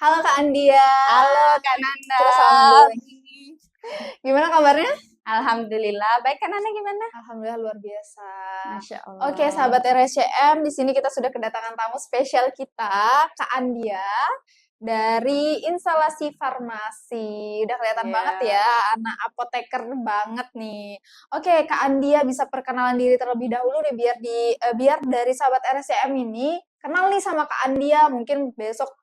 Halo Kak Andia, Halo Kak Nanda. kita salaman dulu nih. Gimana kabarnya? Alhamdulillah. Baik Kak Nanda gimana? Alhamdulillah luar biasa. Masya Oke, Allah. sahabat RSCM, di sini kita sudah kedatangan tamu spesial kita, Kak Andia, dari instalasi farmasi. Udah kelihatan banget Iya. ya, anak apoteker banget nih. Oke, Kak Andia bisa perkenalan diri terlebih dahulu deh, biar dari sahabat RSCM ini kenal nih sama Kak Andia. Mungkin besok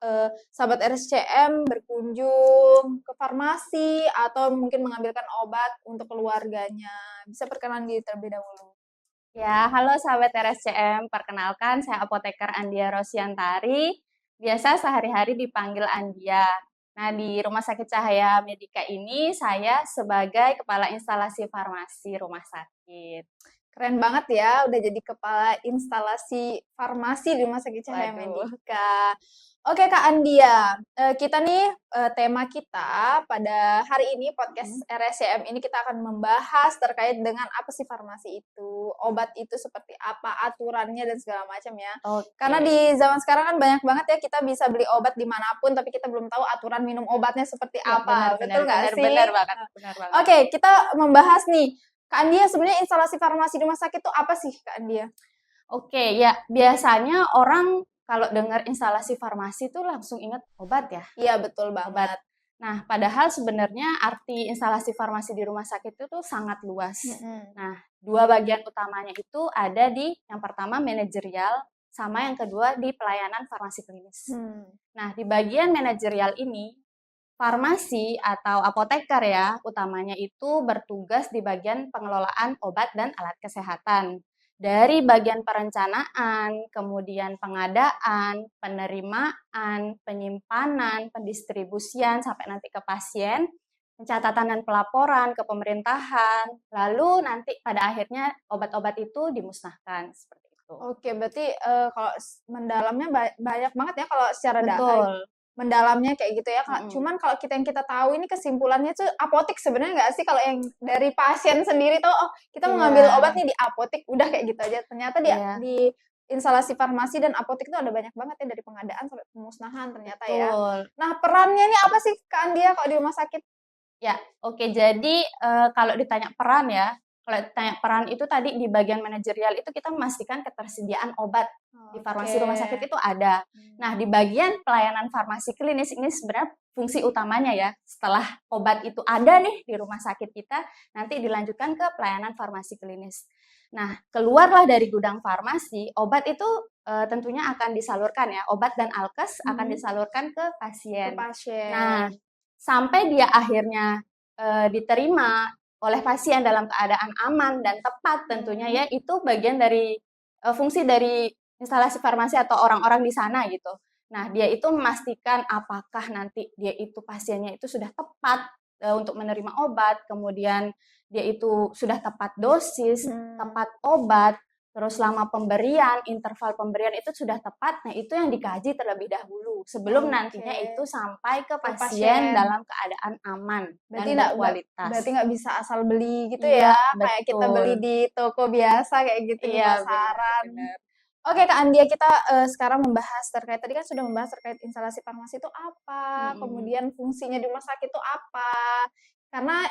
sahabat RSCM berkunjung ke farmasi atau mungkin mengambilkan obat untuk keluarganya. Bisa perkenalan diri terlebih dahulu. Ya, halo sahabat RSCM. Perkenalkan, saya apoteker Andia Rosiantari. Biasa sehari-hari dipanggil Andia. Nah, di Rumah Sakit Cahaya Medika ini saya sebagai kepala instalasi farmasi rumah sakit. Keren banget ya, udah jadi kepala instalasi farmasi di Rumah Sakit Cahaya Waduh. Medika. Oke Kak Andia, kita nih tema kita pada hari ini podcast Mm. RSCM ini kita akan membahas terkait dengan apa sih farmasi itu, obat itu seperti apa, aturannya dan segala macam ya. Karena Oke. di zaman sekarang kan banyak banget ya kita bisa beli obat dimanapun, tapi kita belum tahu aturan minum obatnya seperti Ya, benar, apa, benar, betul nggak benar, sih? benar banget, benar banget. Oke, kita membahas nih, Kak Andia sebenarnya instalasi farmasi di rumah sakit itu apa sih, Kak Andia? Oke, ya biasanya orang kalau dengar instalasi farmasi tuh langsung ingat obat ya, Iya, betul obat. banget. Nah, padahal sebenarnya arti instalasi farmasi di rumah sakit itu tuh sangat luas. Mhm. Nah, dua bagian utamanya itu ada di yang pertama manajerial sama yang kedua di pelayanan farmasi klinis. Hmm. Nah, di bagian manajerial ini farmasi atau apoteker ya, utamanya itu bertugas di bagian pengelolaan obat dan alat kesehatan. Dari bagian perencanaan, kemudian pengadaan, penerimaan, penyimpanan, pendistribusian, sampai nanti ke pasien, pencatatan dan pelaporan ke pemerintahan, lalu nanti pada akhirnya obat-obat itu dimusnahkan, seperti itu. Oke, berarti kalau mendalamnya banyak banget ya kalau secara Betul. mendalamnya kayak gitu ya, Kak. Mm-mm. Cuman kalau kita yang kita tahu ini kesimpulannya tuh apotik sebenarnya nggak sih kalau yang dari pasien sendiri tuh, oh kita mengambil Iya, obat nih di apotik, udah kayak gitu aja. Ternyata dia iya, di instalasi farmasi dan apotik itu ada banyak banget ya dari pengadaan sampai pemusnahan ternyata ya. betul. Nah, perannya ini apa sih Kak Andia kalau di rumah sakit? Ya, oke. Jadi kalau ditanya peran ya, kalau ditanya peran itu tadi di bagian manajerial itu kita memastikan ketersediaan obat di Oke. farmasi rumah sakit itu ada. Nah, di bagian pelayanan farmasi klinis ini sebenarnya fungsi utamanya ya, setelah obat itu ada nih di rumah sakit kita, nanti dilanjutkan ke pelayanan farmasi klinis. Nah, keluarlah dari gudang farmasi, obat itu tentunya akan disalurkan ya, obat dan alkes akan Mhm. disalurkan ke Ke pasien. Nah, pasien. sampai dia akhirnya, diterima oleh pasien dalam keadaan aman dan tepat tentunya Mhm. ya, itu bagian dari, fungsi dari instalasi farmasi atau orang-orang di sana gitu. Nah, dia itu memastikan apakah nanti dia itu pasiennya itu sudah tepat, untuk menerima obat, kemudian dia itu sudah tepat dosis, Hmm. tepat obat, terus lama pemberian, interval pemberian itu sudah tepat. Nah, itu yang dikaji terlebih dahulu sebelum nantinya itu Oke. sampai ke Ke pasien pasien. dalam keadaan aman Berarti dan berarti berkualitas. nggak bisa asal beli gitu Iya, ya, kayak kita betul. beli di toko biasa kayak gitu di Iya, benar, pasaran. benar. Oke Kak Andia, kita sekarang membahas terkait tadi kan sudah membahas terkait instalasi farmasi itu apa, Mhm. kemudian fungsinya di rumah sakit itu apa. Karena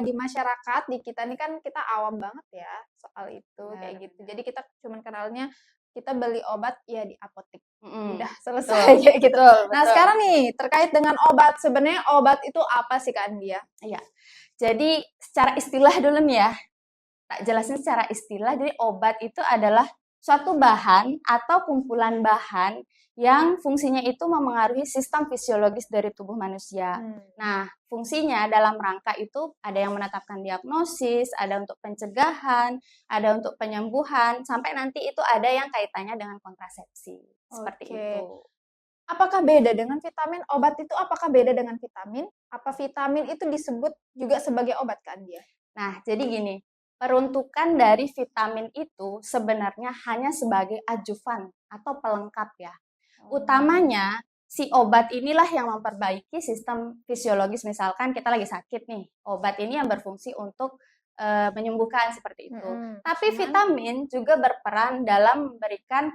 di masyarakat di kita ini kan kita awam banget ya soal itu kayak Benar, gitu. benar. Jadi kita cuman kenalnya kita beli obat ya di apotek. Udah Mhm. selesai Betul, kayak gitu. betul, Nah, betul. sekarang nih terkait dengan obat. Sebenarnya obat itu apa sih Kak Andia? Iya. Jadi secara istilah dulu nih ya, tak jelasin secara istilah, jadi obat itu adalah suatu bahan atau kumpulan bahan yang fungsinya itu memengaruhi sistem fisiologis dari tubuh manusia. Hmm. Nah, fungsinya dalam rangka itu ada yang menetapkan diagnosis, ada untuk pencegahan, ada untuk penyembuhan, sampai nanti itu ada yang kaitannya dengan kontrasepsi. Seperti Oke. itu. Apakah beda dengan vitamin? Obat itu apakah beda dengan vitamin? Apa vitamin itu disebut juga sebagai obat Kak Andia? Nah, jadi gini, peruntukan dari vitamin itu sebenarnya hanya sebagai ajuvan atau pelengkap ya. Oh. Utamanya si obat inilah yang memperbaiki sistem fisiologis, misalkan kita lagi sakit nih, obat ini yang berfungsi untuk menyembuhkan seperti itu. Mhm. Tapi Cuman vitamin juga berperan dalam memberikan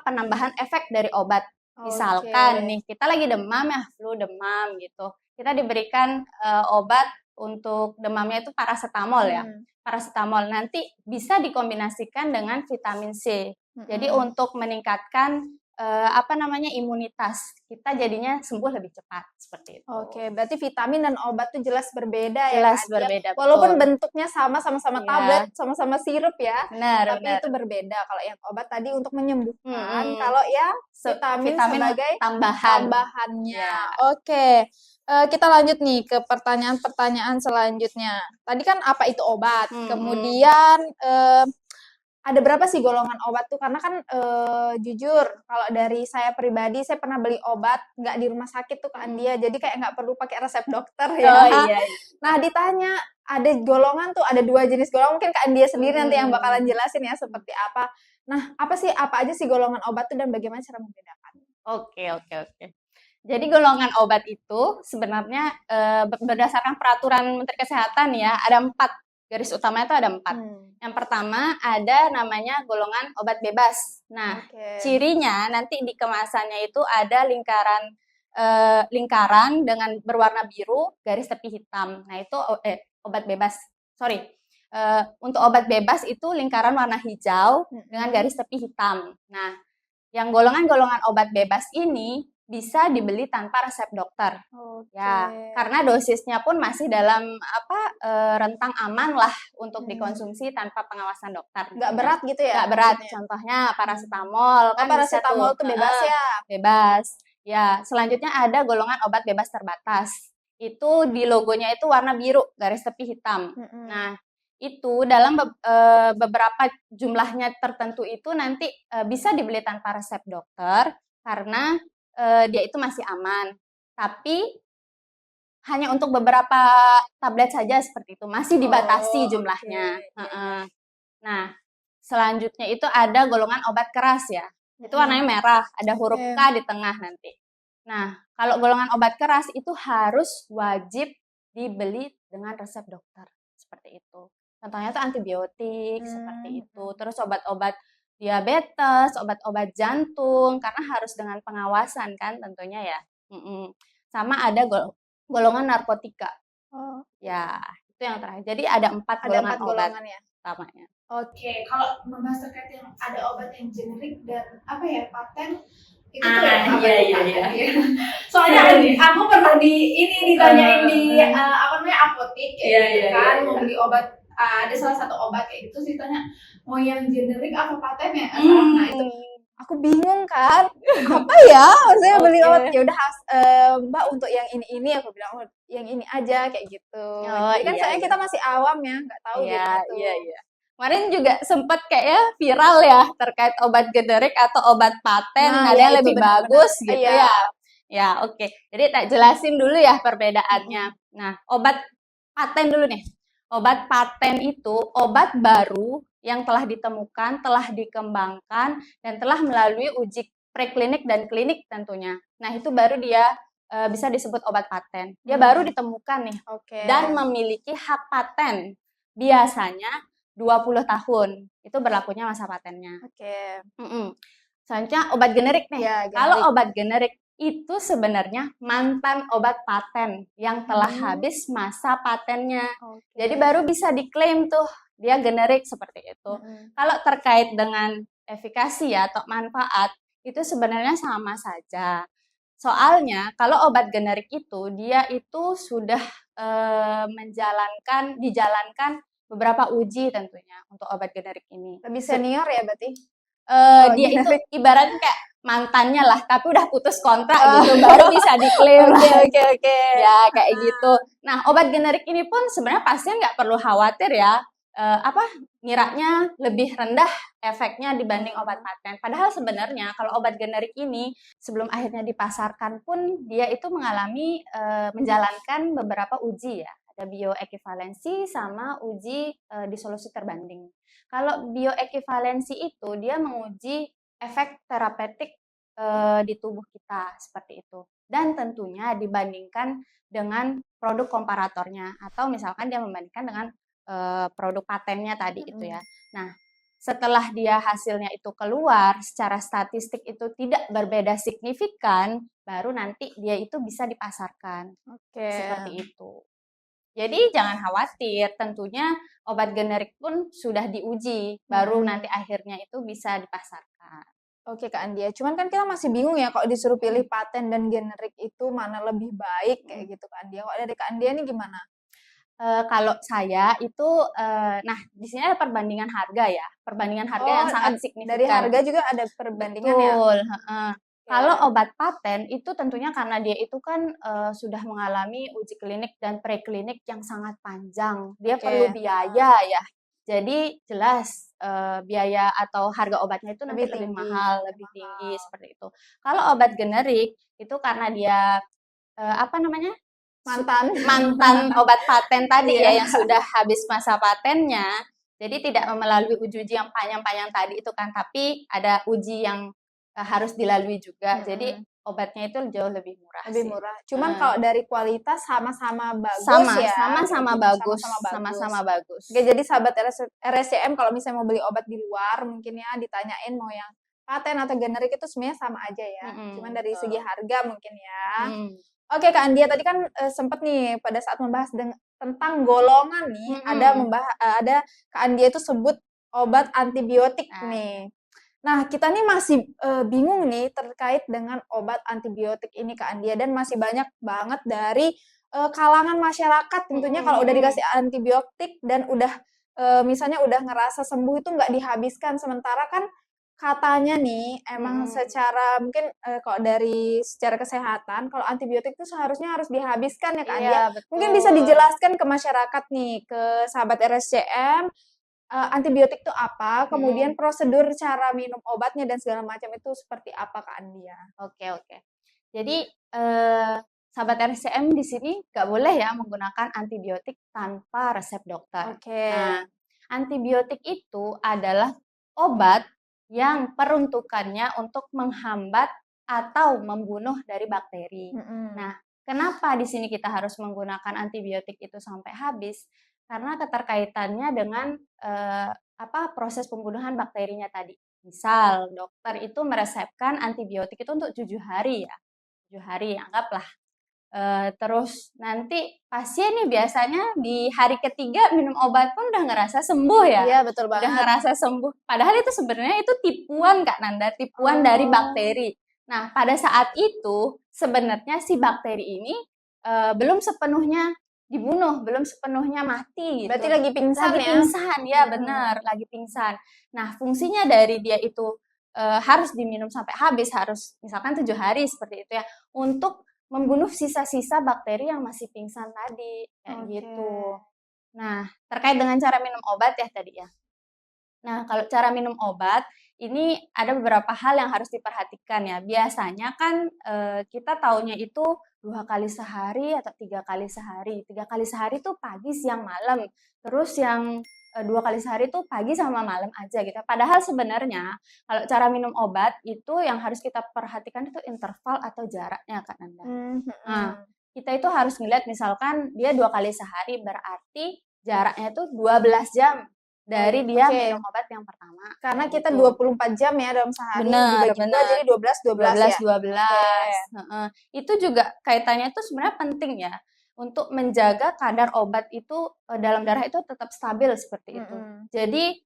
penambahan efek dari obat. Misalkan Oke. nih, kita lagi demam ya, flu demam gitu. Kita diberikan obat untuk demamnya itu paracetamol ya. Hmm. Paracetamol nanti bisa dikombinasikan dengan vitamin C. Jadi Mm-mm. untuk meningkatkan imunitas kita jadinya sembuh lebih cepat seperti itu. Oke, berarti vitamin dan obat tuh jelas berbeda ya Jelas Kak Dia. berbeda, Walaupun betul. bentuknya sama-sama tablet, Iya, sama-sama sirup ya, benar, tapi benar. itu berbeda. Kalau yang obat tadi untuk menyembuhkan, Mm-mm. kalau yang vitamin Vitamin sebagai tambahan. tambahannya. Ya. Oke, kita lanjut nih ke pertanyaan-pertanyaan selanjutnya. Tadi kan apa itu obat? Mm-mm. Kemudian ada berapa sih golongan obat tuh? Karena kan jujur kalau dari saya pribadi saya pernah beli obat nggak di rumah sakit tuh kan dia, jadi kayak nggak perlu pakai resep dokter ya. Oh iya, iya. Nah ditanya ada golongan tuh ada 2 jenis golongan mungkin Kak dia sendiri nanti yang bakalan Mm-mm. jelasin ya seperti apa. Nah apa aja sih golongan obat tuh dan bagaimana cara membedakan? Oke, oke, oke. Jadi golongan obat itu sebenarnya berdasarkan peraturan Menteri Kesehatan ya, ada 4. Garis utamanya itu ada 4. Yang pertama ada namanya golongan obat bebas. Nah, Oke. cirinya nanti di kemasannya itu ada lingkaran dengan berwarna biru, garis tepi hitam. Nah, itu obat bebas. Sorry. Untuk obat bebas itu lingkaran warna hijau dengan garis tepi hitam. Nah, yang golongan-golongan obat bebas ini bisa dibeli tanpa resep dokter. Oke. Ya, karena dosisnya pun masih dalam rentang aman lah untuk dikonsumsi tanpa pengawasan dokter. Nggak berat gitu ya? Nggak berat. Maksudnya? Contohnya paracetamol Oh, kan bisa paracetamol tuh. tuh bebas ya? Bebas. Ya, selanjutnya ada golongan obat bebas terbatas. Itu di logonya itu warna biru, garis tepi hitam. Nah, itu dalam beberapa jumlahnya tertentu itu nanti bisa dibeli tanpa resep dokter karena dia itu masih aman. Tapi hanya untuk beberapa tablet saja seperti itu, masih dibatasi jumlahnya. Nah, selanjutnya itu ada golongan obat keras ya. Itu warnanya merah, ada huruf K di tengah nanti. Nah, kalau golongan obat keras itu harus wajib dibeli dengan resep dokter. Seperti itu. Contohnya itu antibiotik, seperti itu. Terus obat-obat diabetes, obat-obat jantung, karena harus dengan pengawasan kan tentunya ya. Sama ada golongan narkotika. Oh. Ya, itu yang terakhir. Jadi ada 4 Ada golongan 4 obat golongan ya? utamanya. Oke, kalau membahas terkait yang ada obat yang generik dan apa ya paten itu Iya. Soalnya aku pernah ditanyain di apotik kayak gitu kan mau beli obat ada salah satu obat kayak gitu sih tanya mau yang generik apa paten ya? Nah itu aku bingung kan apa ya maksudnya beli obat ya udah Mbak untuk yang ini aku bilang oh, yang ini aja kayak gitu. Jadi kan soalnya kita masih awam ya nggak tahu gitu. Iya. Kemarin juga sempat kayaknya viral ya terkait obat generik atau obat paten, ada yang lebih bagus gitu ya. Ya, oke. Jadi tak jelasin dulu ya perbedaannya. Nah, obat paten dulu nih. Obat paten itu obat baru yang telah ditemukan, telah dikembangkan, dan telah melalui uji preklinik dan klinik tentunya. Nah, itu baru dia bisa disebut obat paten. Dia baru ditemukan nih. Dan memiliki hak paten. Biasanya 20 tahun. Itu berlakunya masa patennya. Selanjutnya obat generik nih. Ya, kalau obat generik itu sebenarnya mantan obat paten yang telah habis masa patennya. Jadi baru bisa diklaim tuh dia generik seperti itu. Kalau terkait dengan efikasi ya atau manfaat itu sebenarnya sama saja. Soalnya kalau obat generik itu dia itu sudah dijalankan beberapa uji tentunya untuk obat generik ini. Lebih senior ya berarti? Dia generik. Itu ibaratnya kayak mantannya lah, tapi udah putus kontrak gitu, baru bisa diklaim. Oke. Ya kayak gitu. Nah obat generik ini pun sebenarnya pasien nggak perlu khawatir ya, ngiranya lebih rendah efeknya dibanding obat paten. Padahal sebenarnya kalau obat generik ini sebelum akhirnya dipasarkan pun dia itu menjalankan beberapa uji ya. Ada bioekivalensi sama uji disolusi terbanding. Kalau bioekivalensi itu dia menguji efek terapeutik di tubuh kita seperti itu. Dan tentunya dibandingkan dengan produk komparatornya atau misalkan dia membandingkan dengan produk patennya tadi itu ya. Nah, setelah dia hasilnya itu keluar, secara statistik itu tidak berbeda signifikan, baru nanti dia itu bisa dipasarkan. Oke. Seperti itu. Jadi jangan khawatir, tentunya obat generik pun sudah diuji, baru nanti akhirnya itu bisa dipasarkan. Oke Kak Andia, cuman kan kita masih bingung ya kalau disuruh pilih paten dan generik itu mana lebih baik kayak gitu Kak Andia. Kalau dari Kak Andia ini gimana? Kalau saya itu, nah di sini ada perbandingan harga ya, perbandingan harga yang sangat signifikan. Dari harga juga ada perbandingan ya? Betul, heeh. Kalau obat paten itu tentunya karena dia itu kan sudah mengalami uji klinik dan preklinik yang sangat panjang, dia perlu biaya ya. Jadi jelas biaya atau harga obatnya itu nanti lebih mahal, lebih tinggi seperti itu. Kalau obat generik itu karena dia apa namanya? mantan obat paten tadi ya yang sudah habis masa patennya, jadi tidak melalui uji yang panjang-panjang tadi itu kan, tapi ada uji yang harus dilalui juga. Jadi obatnya itu jauh lebih murah. Lebih murah. Cuman kalau dari kualitas sama-sama bagus ya. Sama-sama bagus. Oke, jadi sahabat RSCM kalau misalnya mau beli obat di luar mungkin ya ditanyain mau yang paten atau generik itu sebenarnya sama aja ya. Cuman dari segi harga mungkin ya. Oke Kak Andia, tadi kan sempat nih pada saat membahas tentang golongan nih, ada Kak Andia itu sebut obat antibiotik nih. Nah, kita nih masih bingung nih terkait dengan obat antibiotik ini Kak Andia, dan masih banyak banget dari kalangan masyarakat tentunya kalau udah dikasih antibiotik dan udah misalnya udah ngerasa sembuh itu nggak dihabiskan, sementara kan katanya nih emang secara mungkin kalau dari secara kesehatan kalau antibiotik itu seharusnya harus dihabiskan ya Kak Andia. Mungkin bisa dijelaskan ke masyarakat nih, ke sahabat RSCM, antibiotik itu apa, kemudian prosedur cara minum obatnya dan segala macam itu seperti apa Kak Andia? Oke. Jadi sahabat RSCM di sini nggak boleh ya menggunakan antibiotik tanpa resep dokter. Nah, antibiotik itu adalah obat yang peruntukannya untuk menghambat atau membunuh dari bakteri. Nah, kenapa di sini kita harus menggunakan antibiotik itu sampai habis? Karena keterkaitannya dengan proses pembunuhan bakterinya tadi. Misal, dokter itu meresepkan antibiotik itu untuk 7 hari ya. 7 hari, anggaplah. Terus nanti pasien nih biasanya di hari ketiga minum obat pun udah ngerasa sembuh ya. Iya, betul banget. Udah ngerasa sembuh. Padahal itu sebenarnya itu tipuan Kak Nanda, tipuan dari bakteri. Nah, pada saat itu sebenarnya si bakteri ini belum sepenuhnya dibunuh, belum sepenuhnya mati gitu. Berarti lagi pingsan ya? Pingsan, ya benar, lagi pingsan. Nah, fungsinya dari dia itu harus diminum sampai habis, harus misalkan 7 hari seperti itu ya, untuk membunuh sisa-sisa bakteri yang masih pingsan tadi, kayak gitu. Nah, terkait dengan cara minum obat ya tadi ya. Nah, kalau cara minum obat, ini ada beberapa hal yang harus diperhatikan ya. Biasanya kan kita taunya itu 2 kali sehari atau 3 kali sehari. 3 kali sehari tuh pagi, siang, malam. Terus yang 2 kali sehari tuh pagi sama malam aja gitu. Padahal sebenarnya kalau cara minum obat itu yang harus kita perhatikan itu interval atau jaraknya Kak Nanda. Nah, kita itu harus ngeliat misalkan dia 2 kali sehari berarti jaraknya itu 12 jam dari dia minum obat yang pertama. Karena kita 24 jam ya dalam sehari. Benar. Jadi 12 ya. Itu juga kaitannya itu sebenarnya penting ya. Untuk menjaga kadar obat itu dalam darah itu tetap stabil seperti itu. Jadi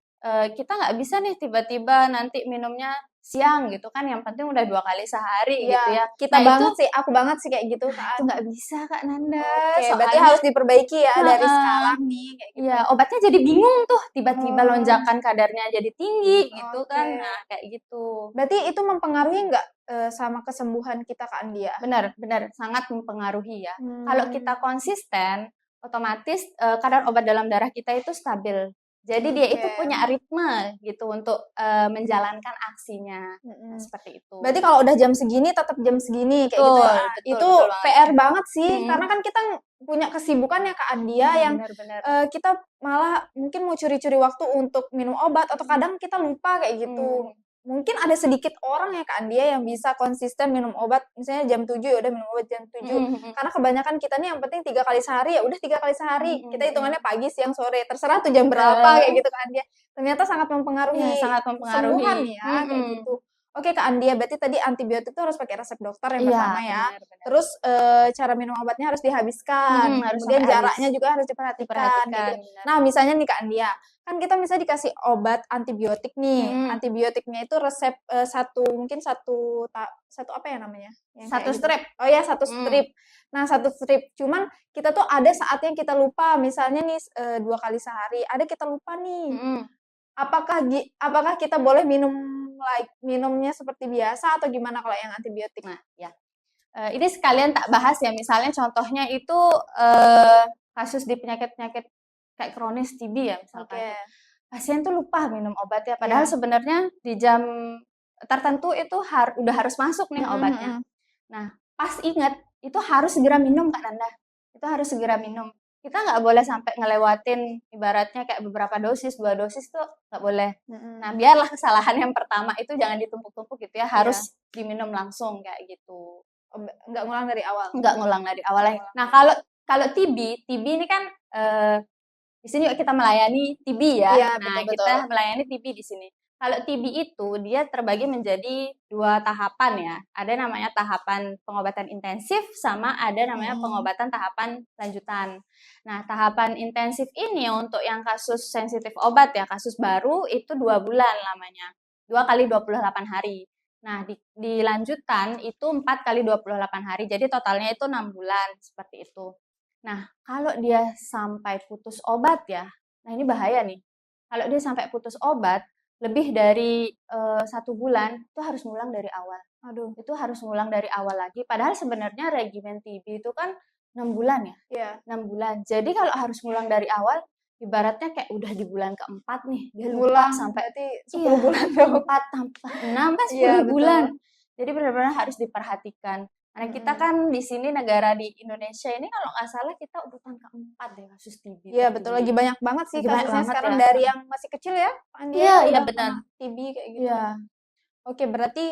kita nggak bisa nih tiba-tiba nanti minumnya siang gitu kan, yang penting udah 2 kali sehari gitu ya. Kita banget sih, aku banget sih kayak gitu kan. Itu nggak bisa Kak Nanda. Berarti harus diperbaiki ya dari sekarang nih. Kayak gitu. Iya, obatnya jadi bingung tuh, tiba-tiba lonjakan kadarnya jadi tinggi gitu kan. Nah, kayak gitu. Berarti itu mempengaruhi nggak sama kesembuhan kita Kak Andia? Benar, sangat mempengaruhi ya. Kalau kita konsisten, otomatis kadar obat dalam darah kita itu stabil. Jadi dia itu punya ritme gitu untuk menjalankan aksinya. Seperti itu. Berarti kalau udah jam segini tetap jam segini kayak gitu. Itu PR banget sih, karena kan kita punya kesibukan ya Kak Andia yang kita malah mungkin mau curi-curi waktu untuk minum obat atau kadang kita lupa kayak gitu. mungkin ada sedikit orang ya Kak Andia yang bisa konsisten minum obat, misalnya jam 7 ya udah minum obat jam 7. Karena kebanyakan kita nih yang penting 3 kali sehari, ya udah 3 kali sehari. Kita hitungannya pagi, siang, sore, terserah tuh jam berapa kayak gitu Kak Andia. Ternyata sangat Iya, mempengaruhi sangat kesembuhan mempengaruhi. ya kayak gitu. Oke Kak Andia, berarti tadi antibiotik itu harus pakai resep dokter yang Iya, pertama ya. benar. Terus cara minum obatnya harus dihabiskan. Harus Kemudian sampai habis. jaraknya juga harus diperhatikan gitu. Benar. Nah, misalnya nih Kak Andia, kan kita misalnya dikasih obat antibiotik nih. Antibiotiknya itu resep mungkin satu apa ya namanya? Yang Satu kayak gitu. strip. Oh ya, satu strip. Nah, satu strip. Cuman kita tuh ada saatnya kita lupa. Misalnya nih 2 kali sehari, ada kita lupa nih. Apakah kita boleh minumnya seperti biasa atau gimana kalau yang antibiotik? Nah, ya. Ini sekalian tak bahas ya, misalnya contohnya itu kasus di penyakit-penyakit kayak kronis TB ya misalkan. Pasien tuh lupa minum obat ya, padahal sebenarnya di jam tertentu itu udah harus masuk nih obatnya. Nah, pas ingat itu harus segera minum Kak Nanda. Itu harus segera minum. Kita nggak boleh sampai ngelewatin ibaratnya kayak beberapa dosis, 2 dosis tuh nggak boleh. Nah, biarlah kesalahan yang pertama itu jangan ditumpuk-tumpuk gitu ya, harus diminum langsung kayak gitu. Nggak ngulang dari awal. Nggak ngulang dari awal. Nah, kalau TB ini kan di sini kita melayani TB ya. Iya, Nah, betul. kita melayani TB di sini. Kalau TB itu dia terbagi menjadi 2 tahapan ya. Ada namanya tahapan pengobatan intensif sama ada namanya pengobatan tahapan lanjutan. Nah, tahapan intensif ini untuk yang kasus sensitif obat ya, kasus baru itu 2 bulan lamanya. 2 kali 28 hari. Nah, di lanjutan itu 4 kali 28 hari. Jadi totalnya itu 6 bulan seperti itu. Nah, kalau dia sampai putus obat ya, nah ini bahaya nih. Kalau dia sampai putus obat, lebih dari 1 bulan, itu harus ngulang dari awal. Aduh. Itu harus ngulang dari awal lagi. Padahal sebenarnya regimen TB itu kan 6 bulan ya. Iya. 6 bulan. Jadi kalau harus ngulang dari awal, ibaratnya kayak udah di bulan keempat nih, dia Ngulang sampai berarti 10 bulan dong. 4 tambah 6 kan 10 Iya, bulan. betul. Jadi benar-benar harus diperhatikan. Karena kita kan di sini negara di Indonesia ini kalau nggak salah kita urutan keempat deh kasus TB. Iya betul, lagi banyak banget sih Lagi banyak kasusnya banget sekarang ya. dari yang masih kecil ya, Andia Iya, udah benar. kena TB kayak gitu. Iya. Oke, berarti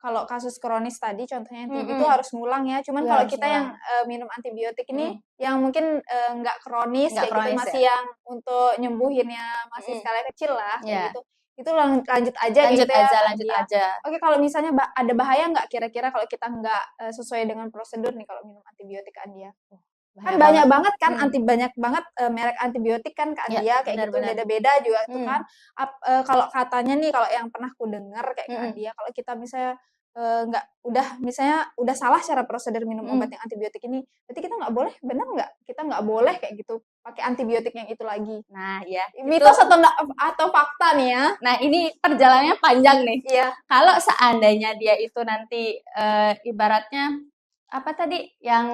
kalau kasus kronis tadi contohnya yang TB itu harus ngulang ya. Cuman Iya, kalau harus kita yang minum antibiotik ini yang mungkin nggak kronis Nggak kayak gitu, kronis, masih yang untuk nyembuhinnya masih skala kecil lah kayak Iya. gitu. Itu lanjut aja Lanjut gitu ya. lanjut Andia. aja. Oke, kalau misalnya ada bahaya nggak kira-kira kalau kita nggak sesuai dengan prosedur nih kalau minum antibiotik Andia? Kan banyak banget kan banyak banget merek antibiotik kan Kak Andia kayak gitu, beda-beda juga tuh kan. Kalau katanya nih kalau yang pernah ku dengar kayak Kak Andia, kalau kita misalnya udah salah cara prosedur minum obat yang antibiotik ini, berarti kita nggak boleh, bener nggak? Kita nggak boleh kayak gitu pakai antibiotik yang itu lagi. Nah, ya. Mitos atau fakta nih ya? Nah, ini perjalanannya panjang nih. Iya. Kalau seandainya dia itu nanti ibaratnya apa tadi yang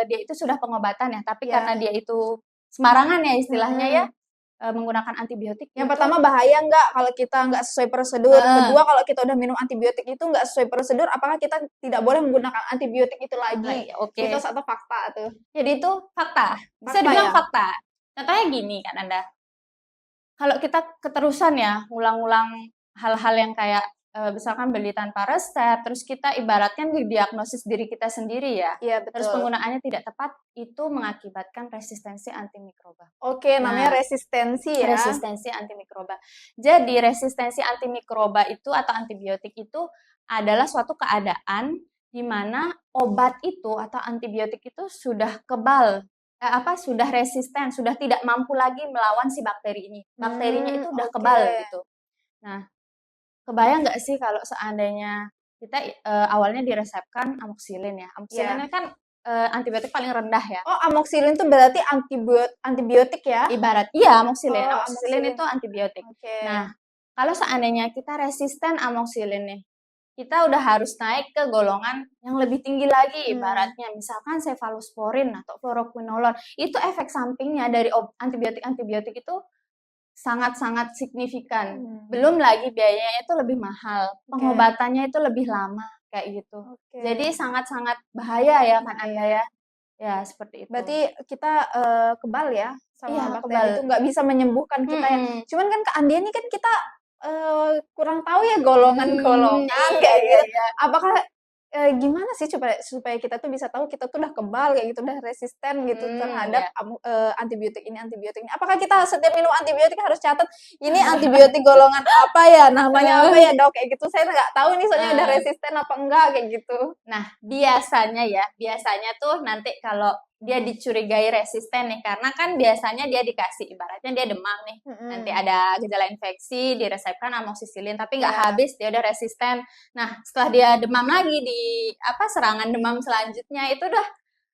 dia itu sudah pengobatan ya, tapi karena dia itu sembarangan ya istilahnya ya menggunakan antibiotik. Yang pertama bahaya nggak kalau kita nggak sesuai prosedur. Kedua kalau kita udah minum antibiotik itu nggak sesuai prosedur, apakah kita tidak boleh menggunakan antibiotik itu lagi? Oke. Mitos atau fakta tuh? Jadi itu fakta. Bisa dibilang fakta. Contohnya gini kan Anda. Kalau kita keterusan ya ngulang-ngulang hal-hal yang kayak misalkan beli tanpa resep, terus kita ibaratkan diagnosis diri kita sendiri ya. Iya, betul. Terus penggunaannya tidak tepat, itu mengakibatkan resistensi antimikroba. Oke, namanya resistensi ya. Resistensi antimikroba. Jadi resistensi antimikroba itu atau antibiotik itu adalah suatu keadaan di mana obat itu atau antibiotik itu sudah kebal, sudah resisten, sudah tidak mampu lagi melawan si bakteri ini. Bakterinya itu udah kebal gitu. Nah, kebayang nggak sih kalau seandainya kita awalnya diresepkan amoxicillin ya. Amoxicillin kan antibiotik paling rendah ya. Oh, amoxicillin itu berarti antibiotik ya? Amoxicillin. Amoxicillin itu antibiotik. Nah, kalau seandainya kita resisten amoxicillin nih, kita udah harus naik ke golongan yang lebih tinggi lagi ibaratnya. Misalkan cefalosporin atau fluoroquinolone. Itu efek sampingnya dari antibiotik itu sangat-sangat signifikan. Belum lagi biayanya itu lebih mahal, pengobatannya itu lebih lama kayak gitu. Jadi sangat-sangat bahaya ya kan Anda ya. Ya seperti itu. Berarti kita kebal ya sama bakteri kebal. itu, nggak bisa menyembuhkan kita ya. Cuman kan Kak Andia ini kan kita kurang tahu ya golongan-golongan Iya, kayak iya, gitu. iya. Apakah gimana sih supaya kita tuh bisa tahu kita tuh udah kebal kayak gitu, udah resisten gitu terhadap Iya. antibiotik ini, antibiotik ini. Apakah kita setiap minum antibiotik harus catat ini antibiotik golongan apa ya, namanya apa ya dok, kayak gitu. Saya nggak tahu nih soalnya udah Heeh. resisten apa enggak kayak gitu. Nah, biasanya tuh nanti kalau dia dicurigai resisten nih, karena kan biasanya dia dikasih, ibaratnya dia demam nih, nanti Mm-mm. ada gejala infeksi, diresepkan amoxicillin, tapi nggak Ya. habis, dia udah resisten. Nah, setelah dia demam lagi di serangan demam selanjutnya itu udah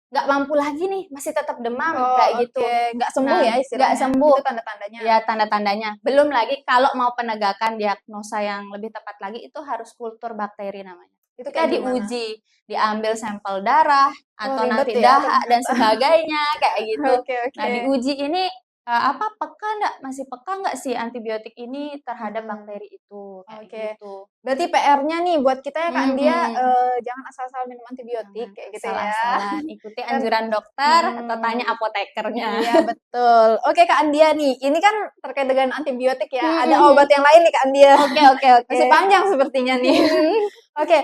nggak mampu lagi nih, masih tetap demam Oh, kayak gitu. oke. Nggak sembuh Nah, ya nggak istilahnya. sembuh. Itu tanda-tandanya. Ya, tanda-tandanya. Belum lagi kalau mau penegakan diagnosa yang lebih tepat lagi itu harus kultur bakteri namanya. Itu Kita kayak gimana? diuji, diambil sampel darah atau ribet nanti ya dahak dan sebagainya kayak gitu. Oke, Nah, oke. diuji ini peka nggak, masih peka nggak sih antibiotik ini terhadap Mm-mm. bakteri itu kayak Oke. gitu. Berarti PR-nya nih buat kita ya Kak Andia, Mhm. jangan asal-asal minum antibiotik Jangan kayak gitu ya. asal-asalan, ikuti Kan anjuran dokter atau tanya hmm, apotekernya. iya betul. Oke Kak Andia nih, ini kan terkait dengan antibiotik ya. Ada Mhm. obat yang lain nih Kak Andia. Oke, oke, oke. Masih panjang sepertinya nih. Mhm. Oke,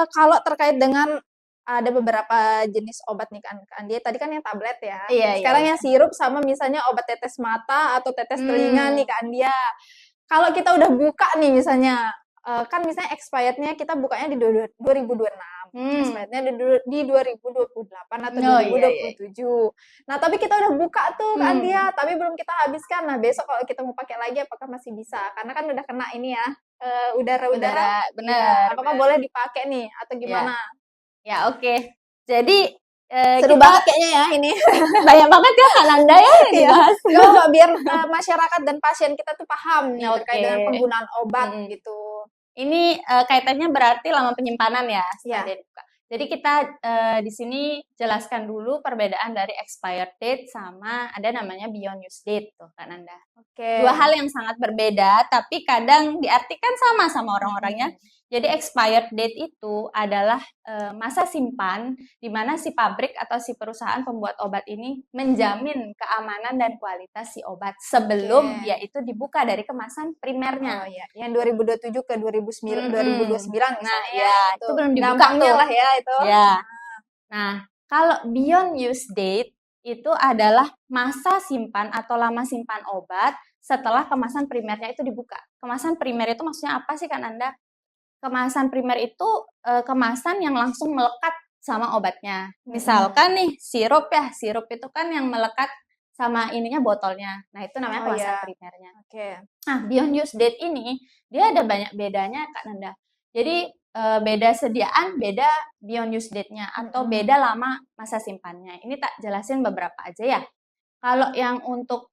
kalau terkait dengan ada beberapa jenis obat nih kan Kak Andia. Tadi kan yang tablet ya. Iya, iya, Sekarang iya. yang sirup sama misalnya obat tetes mata atau tetes telinga nih Hmm. Kak Andia. Kalau kita udah buka nih misalnya, kan misalnya expirednya kita bukanya di 2026, Hmm. expirednya di 2028 atau Oh, iya, iya. 2027. Nah, tapi kita udah buka tuh Kak Hmm. Andia, tapi belum kita habiskan. Nah, besok kalau kita mau pakai lagi apakah masih bisa? Karena kan udah kena ini ya, udara-udara. Udara, Iya, bener, apakah bener. boleh dipakai nih atau Ya, gimana? ya oke. Jadi Seru kita banget kayaknya ya ini. banyak banget ya Ananda ya yang Iya. dibahas. Gak apa-apa, biar masyarakat dan pasien kita tuh paham nih terkait Oke. dengan penggunaan obat Mm-mm. gitu. Ini kaitannya berarti lama penyimpanan ya setelah Iya. dia dibuka. Jadi kita di sini jelaskan dulu perbedaan dari expired date sama ada namanya beyond use date tuh Kak Nanda. Oke. Dua hal yang sangat berbeda tapi kadang diartikan sama orang-orangnya. Jadi expired date itu adalah masa simpan di mana si pabrik atau si perusahaan pembuat obat ini menjamin keamanan dan kualitas si obat sebelum Oke. dia itu dibuka dari kemasan primernya. Oh ya, yang 2027 ke 2029 misalnya Nah, ya, ya, itu belum dibuka gampangnya tuh. lah ya itu. Ya. Nah, kalau beyond use date itu adalah masa simpan atau lama simpan obat setelah kemasan primernya itu dibuka. Kemasan primer itu maksudnya apa sih Kak Nanda? Kemasan primer itu kemasan yang langsung melekat sama obatnya. Misalkan nih sirup ya, sirup itu kan yang melekat sama ininya botolnya. Nah, itu namanya Oh kemasan ya. primernya. Oke. Nah, beyond use date ini dia ada banyak bedanya Kak Nanda. Jadi beda sediaan, beda beyond use date-nya atau beda lama masa simpannya. Ini tak jelasin beberapa aja ya. Kalau yang untuk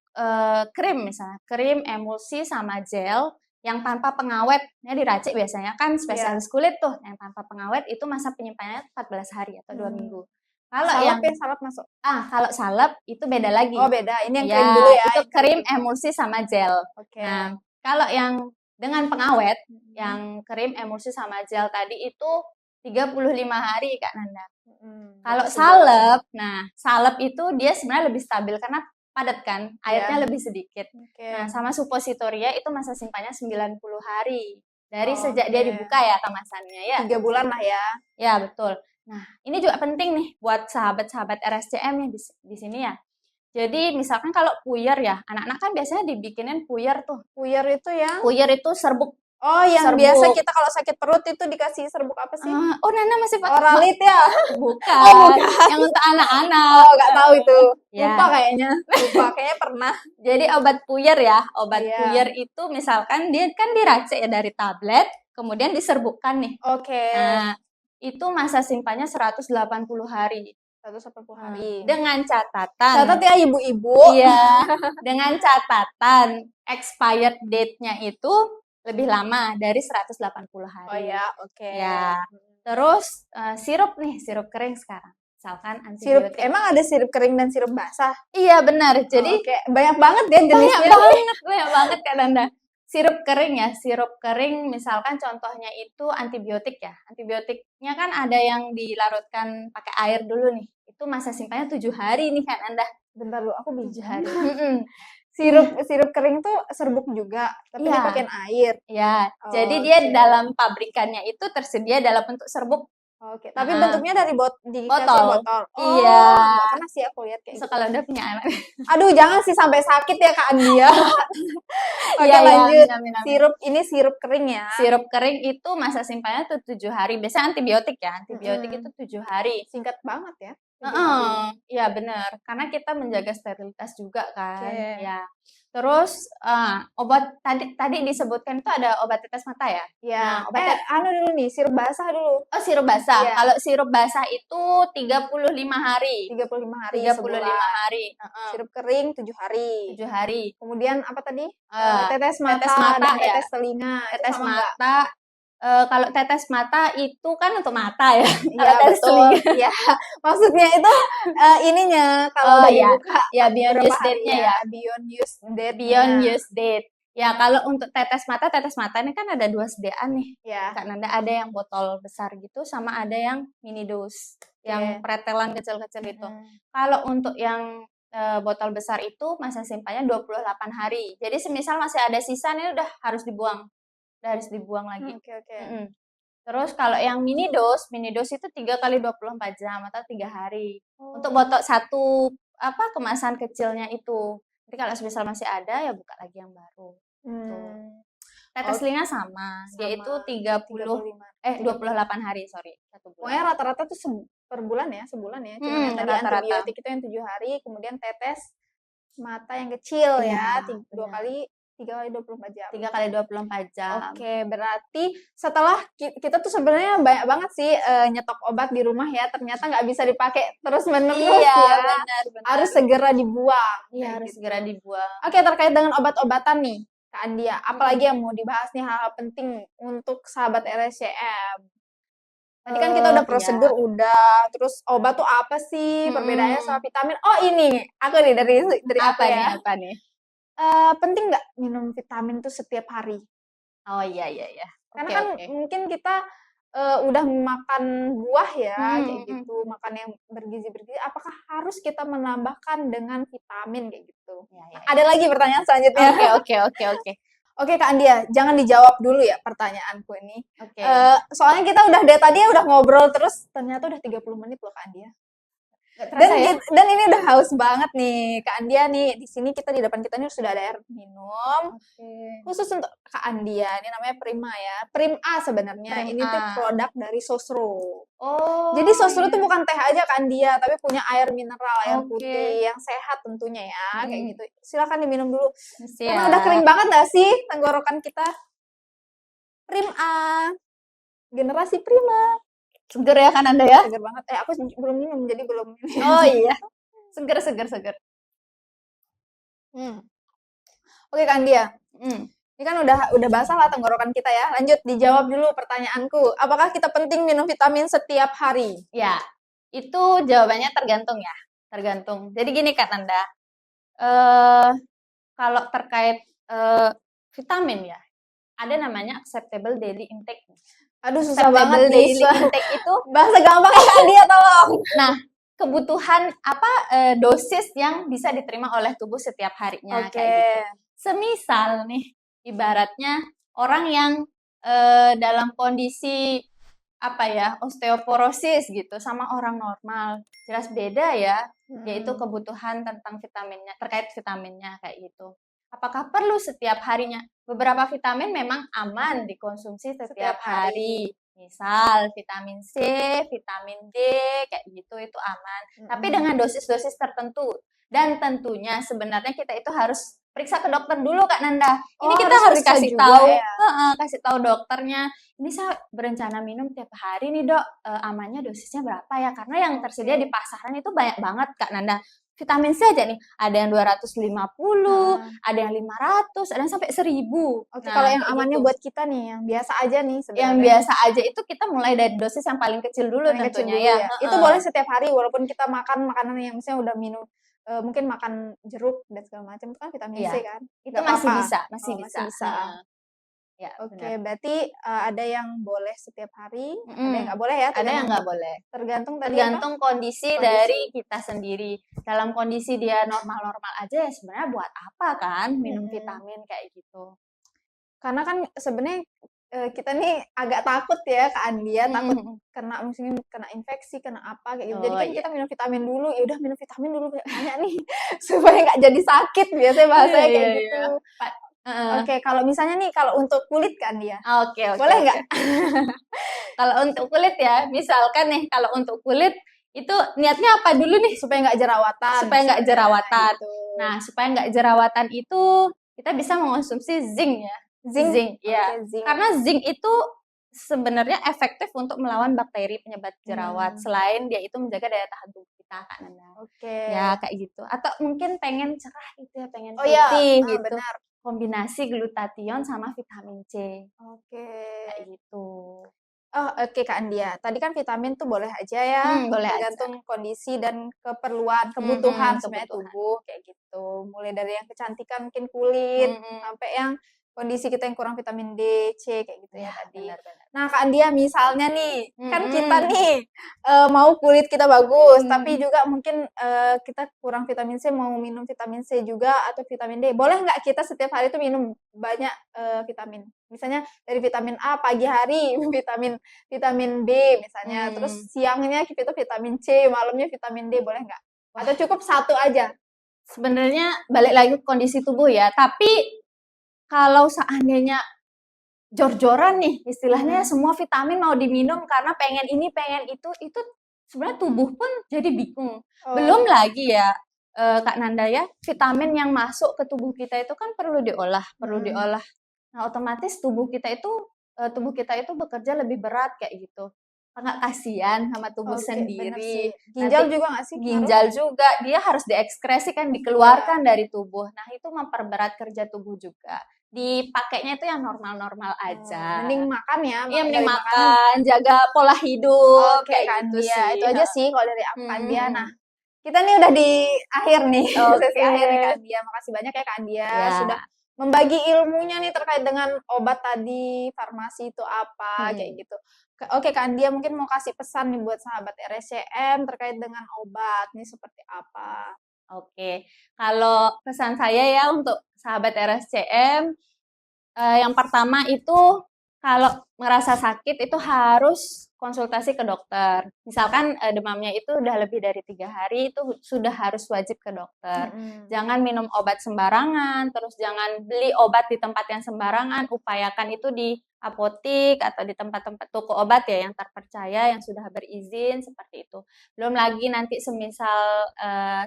krim misalnya, krim, emulsi sama gel yang tanpa pengawet, ya diracik biasanya kan spesialis kulit tuh, yang tanpa pengawet itu masa penyimpanannya 14 hari atau 2 minggu. Kalau Salep yang ya, salep masuk. kalau salep itu beda lagi. Oh beda, ini yang Ya, krim dulu ya. itu krim, emulsi sama gel. Oke. Nah, kalau yang dengan pengawet, yang krim, emulsi sama gel tadi itu 35 hari Kak Nanda. Kalau salep, nah salep itu dia sebenarnya lebih stabil karena padat kan, airnya lebih sedikit. Nah, sama suppositoria itu masa simpannya 90 hari. Dari sejak dia dibuka ya kemasannya ya. 3 bulan lah ya. Ya, betul. Nah, ini juga penting nih buat sahabat-sahabat RSCM yang di sini ya. Jadi misalkan kalau puyer ya, anak-anak kan biasanya dibikinin puyer tuh. Puyer itu ya? Puyer itu serbuk. Oh, yang Serbuk. biasa kita kalau sakit perut itu dikasih serbuk apa sih? Oh, Nana masih pakai Oralit ya? Bukan. Oh, bukan. Yang untuk anak-anak. Oh, nggak tahu itu. Ya. Lupa kayaknya. Kayaknya pernah. Jadi obat puyer ya, obat Iya. puyer itu misalkan dia kan diracik ya dari tablet, kemudian diserbukkan nih. Oke. Nah, itu masa simpannya 180 hari. 180 hari. Dengan catatan. Catat ya ibu-ibu. Iya. Dengan catatan expired date-nya itu lebih lama dari 180 hari. Oh ya, oke. Ya. Terus sirup nih, sirup kering sekarang. Misalkan Sirup, antibiotik. emang ada sirup kering dan sirup basah? Iya benar. Jadi Oke, banyak banget ya jenisnya. banyak banget Kak Nanda. Sirup kering ya, sirup kering misalkan contohnya itu antibiotik ya. Antibiotiknya kan ada yang dilarutkan pakai air dulu nih. Itu masa simpannya 7 hari nih Kak Nanda. Bentar lu, aku 7 hari. Sirup kering tuh serbuk juga, tapi Iya. dipakein air. Ya, jadi dia Oke. dalam pabrikannya itu tersedia dalam bentuk serbuk Oke, tapi Heeh. bentuknya dari dikasih Botol. botol. Iya. Nggak pernah sih aku lihat kayak So, gitu. kalau udah punya anak. Aduh, jangan sih sampai sakit ya Kak Andia. Oke, Iya, iya, lanjut. amin, amin. Ini sirup kering ya. Sirup kering itu masa simpannya tuh 7 hari. Biasanya antibiotik ya. Antibiotik Mm-mm. itu 7 hari. Singkat banget ya. 7 hari. Heeh, iya benar. Karena kita menjaga sterilitas juga kan. Oke. Ya. Terus obat tadi disebutkan itu ada obat tetes mata ya? Ya, Nah, obat dulu nih, sirup basah dulu. Oh, sirup basah. Iya. Kalau sirup basah itu 35 hari. 35 hari 35 sebulan. hari. Heeh. Sirup kering 7 hari. 7 hari. Kemudian apa tadi? Eh, Tetes mata, tetes mata dan ya. tetes telinga. Itu Tetes sama nggak? mata. Kalau tetes mata itu kan untuk mata ya. Iya, Kalau tetes betul. telinga. Iya. Maksudnya itu ininya kalau Oh, udah iya. dibuka Ya, beyond berapa use hari date-nya ya. Beyond use date. Beyond use date. Ya, kalau untuk tetes mata ini kan ada 2 sedean nih. Ya. Kak Nanda, ada yang botol besar gitu sama ada yang mini dose. Yang Oke. pretelan kecil-kecil itu. Hmm. Kalau untuk yang botol besar itu masa simpannya 28 hari. Jadi semisal masih ada sisa nih udah harus dibuang. Udah harus dibuang lagi. Oke. Mm-mm. Terus kalau yang mini dose itu 3 kali 24 jam atau 3 hari. Untuk botol satu kemasan kecilnya itu. Jadi kalau semisal masih ada ya buka lagi yang baru. Tetes telinga sama, yaitu 28 hari, sorry. 1 bulan. Pokoknya rata-rata tuh per bulan ya, sebulan ya. Cuma yang tadi rata-rata. antibiotik itu yang 7 hari, kemudian tetes mata yang kecil Iya, ya, 3 kali 24 jam. 3 kali 24 jam. Oke, berarti setelah kita tuh sebenarnya banyak banget sih nyetok obat di rumah ya, ternyata nggak bisa dipakai terus-menerus Iya, ya. benar. Harus segera dibuang. Iya, harus segera dibuang. Oke, terkait dengan obat-obatan nih, Kak Andia, apalagi yang mau dibahas nih hal-hal penting untuk sahabat RSCM? Tadi kan kita udah prosedur, udah. Terus obat tuh apa sih? Perbedaannya sama vitamin? Oh ini, aku nih dari apa aku ya. nih, apa nih? Penting nggak minum vitamin tuh setiap hari? Oh iya. Karena kan mungkin kita udah makan buah ya, kayak gitu, makan yang bergizi-bergizi. Apakah harus kita menambahkan dengan vitamin kayak gitu? Ya. Ada lagi pertanyaan selanjutnya. Oke. Oke Kak Andia, jangan dijawab dulu ya pertanyaanku ini. Oke. Soalnya kita udah dari tadi udah ngobrol terus, ternyata udah 30 menit loh Kak Andia. Dan ini udah haus banget nih Kak Andia nih. Di sini di depan kita nih sudah ada air minum. Khusus untuk Kak Andia, ini namanya Prima ya. Prim A sebenarnya. Ini tuh produk dari Sosro. Oh. Jadi Sosro tuh bukan teh aja Kak Andia, tapi punya air mineral, air putih yang sehat tentunya ya, kayak gitu. Silakan diminum dulu. Karena udah kering banget gak sih tenggorokan kita? Prim A. Generasi Prima. Seger ya kan Anda ya? Seger banget. Aku belum minum, jadi belum. Oh iya. Seger. Oke Kak Andia. Ini kan udah basah lah tenggorokan kita ya. Lanjut, dijawab dulu pertanyaanku. Apakah kita penting minum vitamin setiap hari? Ya, itu jawabannya tergantung ya. Tergantung. Jadi gini Kak Nanda. Kalau terkait vitamin ya, ada namanya acceptable daily intake. Aduh susah banget daily intake itu bahasa gampang Kak dia tolong. Nah, kebutuhan dosis yang bisa diterima oleh tubuh setiap harinya kayak gitu. Semisal nih ibaratnya orang yang dalam kondisi osteoporosis gitu sama orang normal jelas beda ya, yaitu kebutuhan tentang vitaminnya, terkait vitaminnya kayak gitu. Apakah perlu setiap harinya? Beberapa vitamin memang aman dikonsumsi setiap hari. Misal vitamin C, vitamin D, kayak gitu itu aman. Tapi dengan dosis-dosis tertentu. Dan tentunya sebenarnya kita itu harus periksa ke dokter dulu Kak Nanda. Ini kita harus kasih tahu, kasih tahu dokternya. Ini saya berencana minum tiap hari nih Dok. Amannya dosisnya berapa ya? Karena yang tersedia di pasaran itu banyak banget Kak Nanda. Vitamin C aja nih, ada yang 250, ada yang 500, ada yang sampai 1000. Oke, kalau yang amannya buat kita nih, yang biasa aja nih sebenarnya. Yang biasa aja itu kita mulai dari dosis yang paling kecil dulu tentunya ya. Itu boleh setiap hari walaupun kita makan makanan yang misalnya udah minum mungkin makan jeruk dan segala macam itu kan vitamin C kan. Itu masih bisa. bisa. Ya, Oke, benar. berarti ada yang boleh setiap hari, ada yang Mm-mm. nggak boleh ya? Ada yang nggak boleh. Tergantung tadi apa? Tergantung kondisi Kondisi. dari kita sendiri. Dalam kondisi dia normal-normal aja ya sebenarnya buat apa kan minum Mm-mm. vitamin kayak gitu. Karena kan sebenarnya kita nih agak takut ya Kak Andia, takut Mm-mm. kena misalnya kena infeksi, kena apa kayak gitu. Oh, Jadi kan iya. kita minum vitamin dulu, ya udah minum vitamin dulu banyak nih supaya nggak jadi sakit biasanya bahasanya Iya, kayak iya, gitu. iya. Heeh. Oke, kalau misalnya nih kalau untuk kulit Kak Andia, Oke, oke, boleh oke. nggak? Kalau untuk kulit ya, misalkan nih kalau untuk kulit itu niatnya apa dulu nih? Supaya nggak jerawatan. Supaya nggak misalnya, jerawatan. gitu. Nah, supaya nggak jerawatan itu kita bisa mengonsumsi zinc ya. Zinc, ya. oke, zinc. Karena zinc itu sebenarnya efektif untuk melawan bakteri penyebab jerawat. Selain dia itu menjaga daya tahan tubuh kita, Kak Nanda. Oke. Ya, kayak gitu. Atau mungkin pengen cerah gitu ya, pengen Oh iya, putih gitu. benar. Kombinasi glutathione sama vitamin C. Oke. Kayak gitu. Oh, oke Kak Andia. Tadi kan vitamin tuh boleh aja ya, Boleh aja. tergantung kondisi dan keperluan, kebutuhan sebenarnya kebutuhan. tubuh kayak gitu. Mulai dari yang kecantikan mungkin kulit, sampai yang kondisi kita yang kurang vitamin D, C kayak gitu ya tadi. Benar-benar. Nah, Kak Andia misalnya nih, kan kita Mm-mm. nih mau kulit kita bagus, tapi juga mungkin kita kurang vitamin C, mau minum vitamin C juga atau vitamin D. Boleh nggak kita setiap hari tuh minum banyak vitamin? Misalnya dari vitamin A pagi hari, vitamin B misalnya, terus siangnya kita vitamin C, malamnya vitamin D, boleh nggak? Atau cukup satu aja? Sebenarnya balik lagi ke kondisi tubuh ya, tapi kalau seandainya jor-joran nih istilahnya semua vitamin mau diminum karena pengen ini pengen itu sebenarnya tubuh pun jadi bingung. Belum lagi ya Kak Nanda ya, vitamin yang masuk ke tubuh kita itu kan perlu diolah. Nah, otomatis tubuh kita itu bekerja lebih berat kayak gitu. Nggak kasihan sama tubuh Oke, bener sendiri. sih. Ginjal Nanti juga nggak sih? ginjal juga dia harus diekskresikan, dikeluarkan dari tubuh. Nah, itu memperberat kerja tubuh juga. Dipakainya itu yang normal-normal aja. Mending makan ya. Iya, makanya mending dari makan, jaga pola hidup Oke, kayak Kak gitu Andia. sih. Itu aja sih kalau dari aku Kak Andia. Hmm. Nah, kita nih udah di akhir nih, sesi Oke. akhir nih Kak Andia. Makasih banyak ya Kak Andia Ya. sudah membagi ilmunya nih terkait dengan obat tadi, farmasi itu apa, kayak gitu. Oke Kak Andia mungkin mau kasih pesan nih buat sahabat RSCM terkait dengan obat nih seperti apa? Oke, kalau pesan saya ya untuk sahabat RSCM, yang pertama itu kalau merasa sakit itu harus konsultasi ke dokter. Misalkan demamnya itu udah lebih dari 3 hari itu sudah harus wajib ke dokter. Jangan minum obat sembarangan, terus jangan beli obat di tempat yang sembarangan. Upayakan itu di apotik atau di tempat-tempat toko obat ya yang terpercaya, yang sudah berizin seperti itu. Belum lagi nanti semisal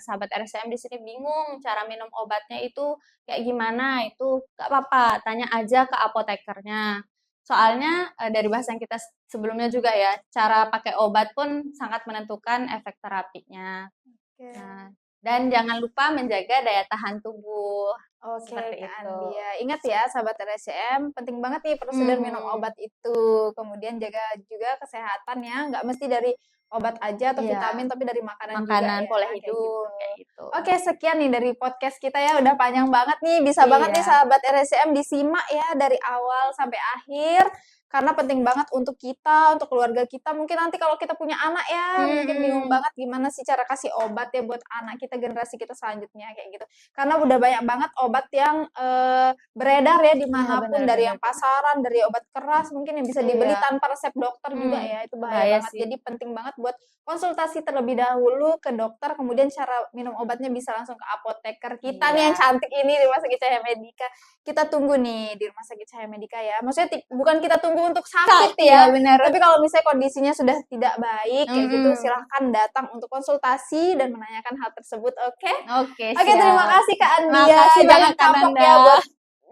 sahabat RSCM di sini bingung cara minum obatnya itu kayak gimana, itu gak apa-apa, tanya aja ke apotekernya. Soalnya dari bahasan kita sebelumnya juga ya, cara pakai obat pun sangat menentukan efek terapinya. Nah, dan jangan lupa menjaga daya tahan tubuh. Oke, Seperti Kak itu. Andia. Ingat ya, sahabat RSCM, penting banget nih prosedur minum obat itu. Kemudian jaga juga kesehatan ya, nggak mesti dari obat aja atau vitamin, tapi dari makanan juga ya. Pola kayak hidup, gitu. kayak gitu. Oke, sekian nih dari podcast kita ya, udah panjang banget nih. Bisa banget nih sahabat RSCM disimak ya dari awal sampai akhir. Karena penting banget untuk kita, untuk keluarga kita. Mungkin nanti kalau kita punya anak ya, mungkin bingung banget gimana sih cara kasih obat ya buat anak kita, generasi kita selanjutnya kayak gitu. Karena udah banyak banget obat yang beredar ya dimanapun, dari yang pasaran, dari obat keras mungkin yang bisa dibeli tanpa resep dokter juga ya, itu bahaya banget. Jadi penting banget buat konsultasi terlebih dahulu ke dokter, kemudian cara minum obatnya bisa langsung ke apoteker kita nih yang cantik ini di Rumah Sakit Cahaya Medika. Kita tunggu nih di Rumah Sakit Cahaya Medika ya. Maksudnya bukan kita tunggu untuk sakit ya, tapi kalau misalnya kondisinya sudah tidak baik kayak gitu, silahkan datang untuk konsultasi dan menanyakan hal tersebut. Oke, terima kasih Kak Andia. Jangan kapok ya buat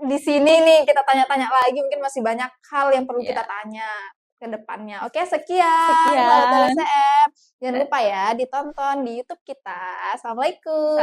di sini nih kita tanya-tanya lagi, mungkin masih banyak hal yang perlu kita tanya ke depannya. Oke, sekian. LSM. Jangan lupa ya ditonton di YouTube kita. Assalamualaikum.